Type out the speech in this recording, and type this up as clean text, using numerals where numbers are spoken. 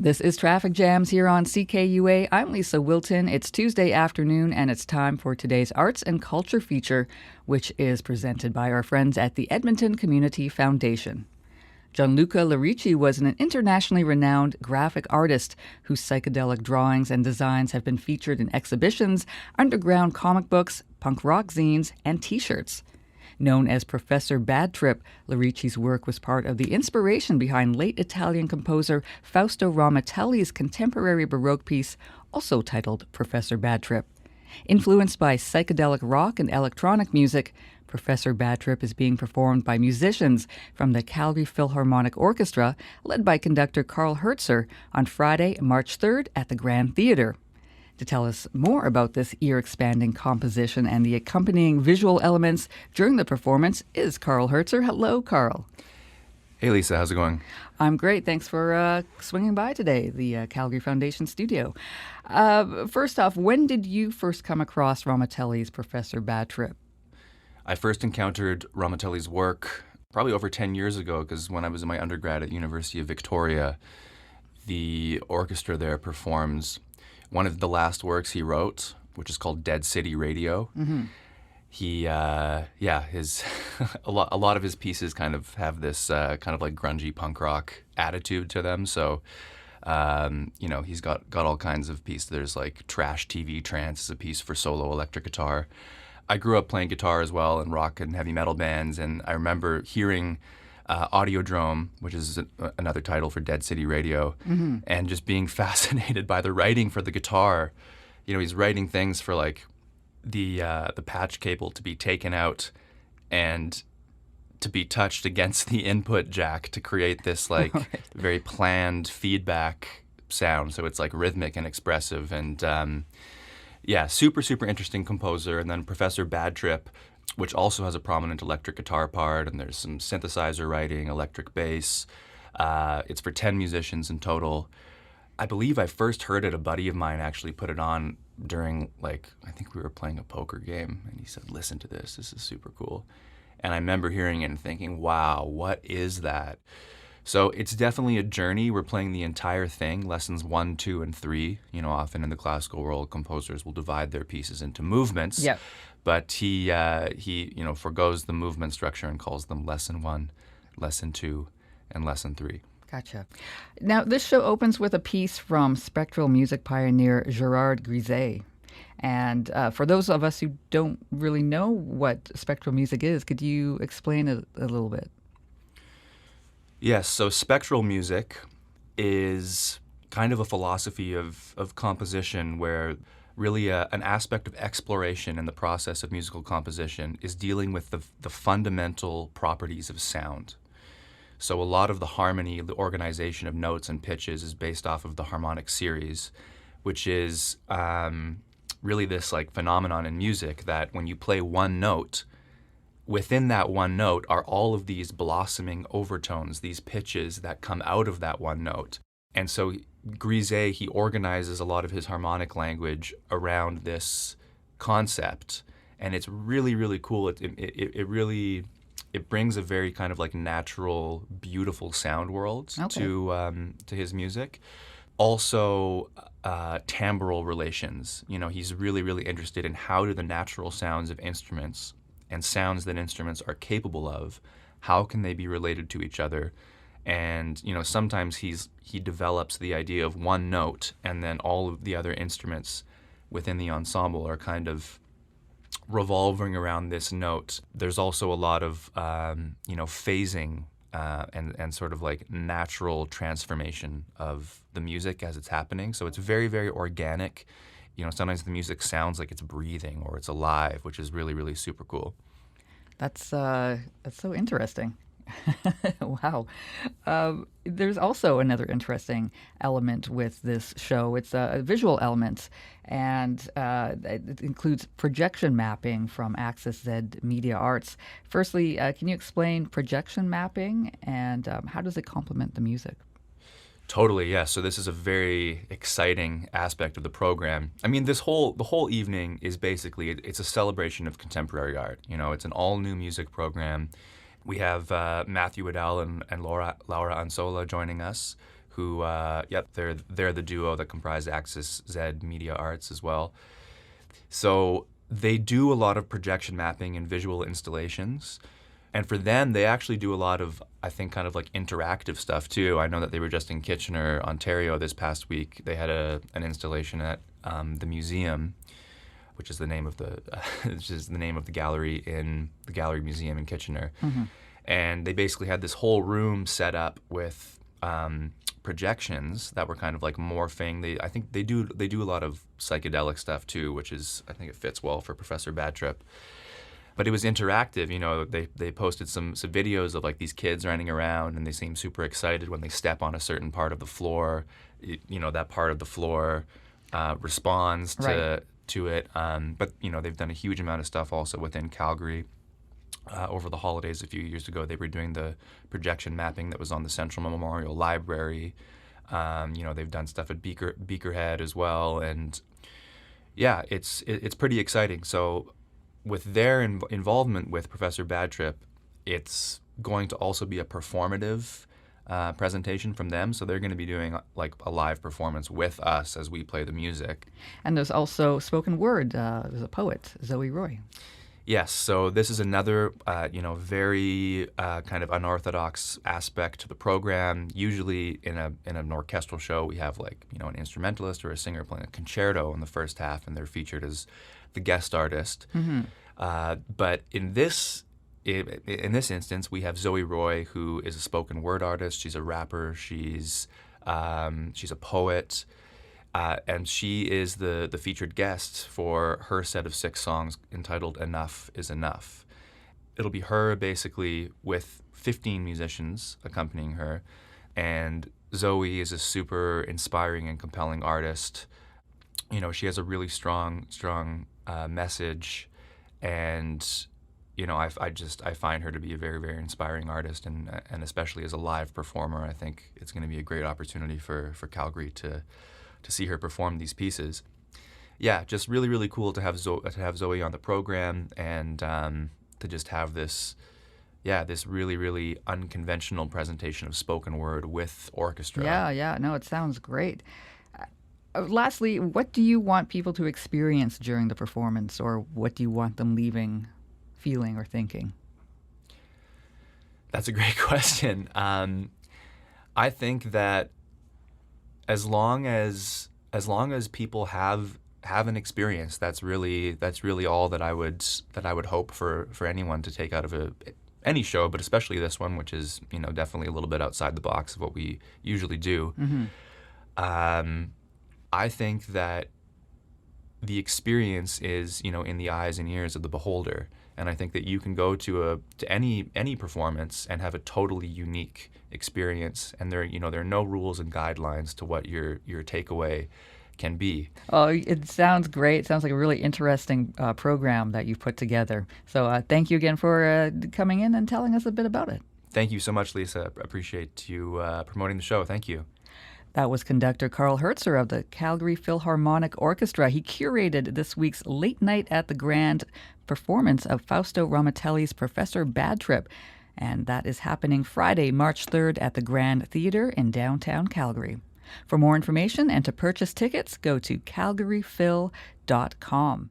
This is Traffic Jams here on CKUA. I'm Lisa Wilton. It's Tuesday afternoon, and it's time for today's Arts and Culture feature, which is presented by our friends at the Edmonton Community Foundation. Gianluca Lerici was an internationally renowned graphic artist whose psychedelic drawings and designs have been featured in exhibitions, underground comic books, punk rock zines, and T-shirts. Known as Professor Bad Trip, Lerici's work was part of the inspiration behind late Italian composer Fausto Romatelli's contemporary Baroque piece, also titled Professor Bad Trip. Influenced by psychedelic rock and electronic music, Professor Bad Trip is being performed by musicians from the Calgary Philharmonic Orchestra, led by conductor Karl Hirzer, on Friday, March 3rd at the Grand Theatre. To tell us more about this ear-expanding composition and the accompanying visual elements during the performance is Karl Hirzer. Hello, Karl. Hey, Lisa. How's it going? I'm great. Thanks for swinging by today, the Calgary Foundation studio. First off, when did you first come across Romatelli's Professor Bad Trip? I first encountered Romatelli's work probably over 10 years ago, because when I was in my undergrad at University of Victoria, the orchestra there performs one of the last works he wrote, which is called Dead City Radio. Mm-hmm. He, his a lot of his pieces kind of have this kind of like grungy punk rock attitude to them. So, he's got all kinds of pieces. There's like Trash TV Trance is a piece for solo electric guitar. I grew up playing guitar as well in rock and heavy metal bands, and I remember hearing Audiodrome, which is another title for Dead City Radio, Mm-hmm. and just being fascinated by the writing for the guitar. You know, he's writing things for like the patch cable to be taken out and to be touched against the input jack to create this like very planned feedback sound. So it's like rhythmic and expressive, and super, super interesting composer. And then Professor Bad Trip, which also has a prominent electric guitar part, and there's some synthesizer writing, electric bass. It's for 10 musicians in total. I believe I first heard it, a buddy of mine actually put it on during, I think we were playing a poker game, and he said, listen to this is super cool. And I remember hearing it and thinking, wow, what is that? So it's definitely a journey. We're playing the entire thing, lessons 1, 2, and 3. You know, often in the classical world, composers will divide their pieces into movements. Yep. But he forgoes the movement structure and calls them lesson 1, lesson 2, and lesson 3. Gotcha. Now, this show opens with a piece from spectral music pioneer Gerard Grisey. And for those of us who don't really know what spectral music is, could you explain it a little bit? Yes, so spectral music is kind of a philosophy of composition where really an aspect of exploration in the process of musical composition is dealing with the fundamental properties of sound. So a lot of the harmony, the organization of notes and pitches is based off of the harmonic series, which is really this like phenomenon in music that when you play one note, within that one note are all of these blossoming overtones, these pitches that come out of that one note. And so Grisey, he organizes a lot of his harmonic language around this concept, and it's really, really cool. It brings a very kind of like natural, beautiful sound world to his music. Also, timbral relations. You know, he's really, really interested in how do the natural sounds of instruments and sounds that instruments are capable of, how can they be related to each other? And, you know, sometimes he develops the idea of one note, and then all of the other instruments within the ensemble are kind of revolving around this note. There's also a lot of, phasing and sort of like natural transformation of the music as it's happening. So it's very, very organic. You know, sometimes the music sounds like it's breathing or it's alive, which is really, really super cool. That's so interesting. Wow. There's also another interesting element with this show. It's visual elements, and it includes projection mapping from Axis Z Media Arts. Firstly, can you explain projection mapping, and how does it complement the music? Totally, yeah. So this is a very exciting aspect of the program. I mean, the whole evening is basically, it's a celebration of contemporary art. You know, it's an all-new music program. We have Matthew Waddell and Laura Ansola joining us, who, they're the duo that comprise Axis Z Media Arts as well. So they do a lot of projection mapping and visual installations. And for them, they actually do a lot of, I think, kind of like interactive stuff too. I know that they were just in Kitchener, Ontario this past week. They had an installation at the museum, which is the name of the gallery in the Gallery Museum in Kitchener. Mm-hmm. And they basically had this whole room set up with projections that were kind of like morphing. I think they do a lot of psychedelic stuff too, which is, I think it fits well for Professor Bad Trip. But it was interactive. You know, they posted some videos of like these kids running around, and they seem super excited when they step on a certain part of the floor. You know, that part of the floor responds to it. But you know, they've done a huge amount of stuff also within Calgary. Over the holidays a few years ago, they were doing the projection mapping that was on the Central Memorial Library. You know, they've done stuff at Beakerhead as well, and yeah, it's pretty exciting. So with their involvement with Professor Bad Trip, it's going to also be a performative presentation from them. So they're going to be doing like a live performance with us as we play the music. And there's also spoken word. There's a poet, Zoe Roy. Yes, so this is another, very kind of unorthodox aspect to the program. Usually in an orchestral show, we have an instrumentalist or a singer playing a concerto in the first half, and they're featured as the guest artist. Mm-hmm. But in this instance, we have Zoe Roy, who is a spoken word artist. She's a rapper. She's a poet. And she is the featured guest for her set of 6 songs entitled Enough is Enough. It'll be her basically with 15 musicians accompanying her. And Zoe is a super inspiring and compelling artist. You know, she has a really strong message. And, you know, I find her to be a very, very inspiring artist. And especially as a live performer, I think it's going to be a great opportunity for Calgary to see her perform these pieces. Yeah, just really, really cool to have Zoe on the program, and to just have this really, really unconventional presentation of spoken word with orchestra. Yeah, no, it sounds great. Lastly, what do you want people to experience during the performance, or what do you want them leaving feeling or thinking? That's a great question. I think that as long as people have an experience, that's really all that I would hope for anyone to take out of any show, but especially this one, which is, you know, definitely a little bit outside the box of what we usually do. Mm-hmm. I think that the experience is, you know, in the eyes and ears of the beholder, and I think that you can go to any performance and have a totally unique experience, and there are no rules and guidelines to what your takeaway can be. Oh, it sounds great. It sounds like a really interesting program that you've put together. So thank you again for coming in and telling us a bit about it. Thank you so much, Lisa. I appreciate you promoting the show. Thank you. That was conductor Karl Hirzer of the Calgary Philharmonic Orchestra. He curated this week's Late Night at the Grand performance of Fausto Romatelli's Professor Bad Trip. And that is happening Friday, March 3rd at the Grand Theatre in downtown Calgary. For more information and to purchase tickets, go to calgaryphil.com.